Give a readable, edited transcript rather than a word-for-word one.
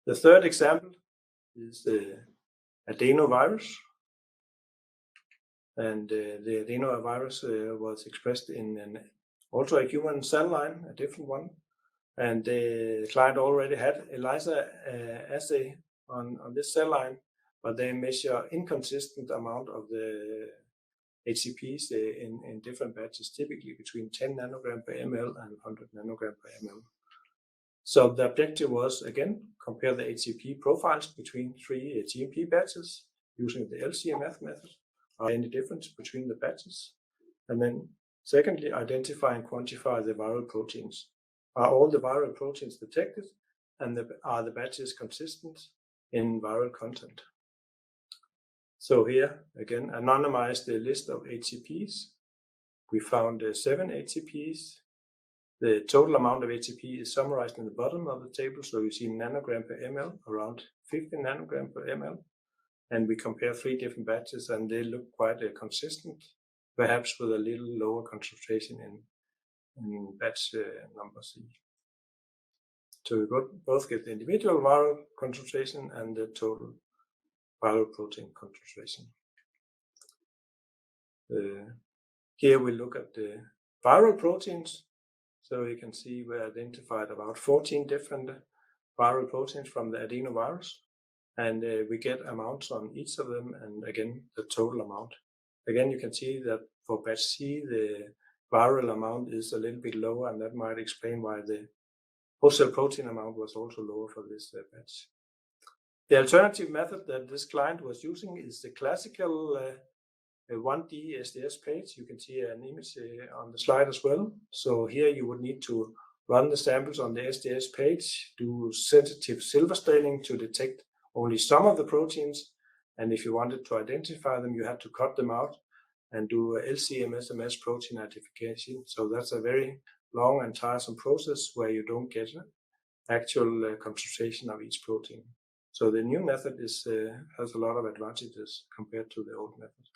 The third example is the adenovirus. And the adenovirus was expressed in also a human cell line, a different one. And the client already had ELISA assay on this cell line, but they measure inconsistent amount of the HCPs in different batches, typically between 10 nanogram per ml and 100 nanogram per ml. So the objective was, again, compare the HCP profiles between 3 GMP batches using the LC-MS method. Are any difference between the batches? And then secondly, identify and quantify the viral proteins. Are all the viral proteins detected, and are the batches consistent in viral content? So here, again, anonymize the list of HCPs. We found 7 HCPs. The total amount of HCP is summarized in the bottom of the table. So you see nanogram per ml, around 50 nanogram per ml. And we compare 3 different batches, and they look quite consistent, perhaps with a little lower concentration in batch number C. So we both get the individual viral concentration and the total viral protein concentration. Here we look at the viral proteins. So you can see we identified about 14 different viral proteins from the adenovirus. And we get amounts on each of them, and again, the total amount. Again, you can see that for batch C, the viral amount is a little bit lower, and that might explain why the host cell protein amount was also lower for this batch. The alternative method that this client was using is the classical 1D SDS page. You can see an image on the slide as well. So here you would need to run the samples on the SDS page, do sensitive silver staining to detect only some of the proteins, and if you wanted to identify them, you had to cut them out and do LC-MS protein identification. So that's a very long and tiresome process where you don't get actual concentration of each protein. So the new method has a lot of advantages compared to the old method.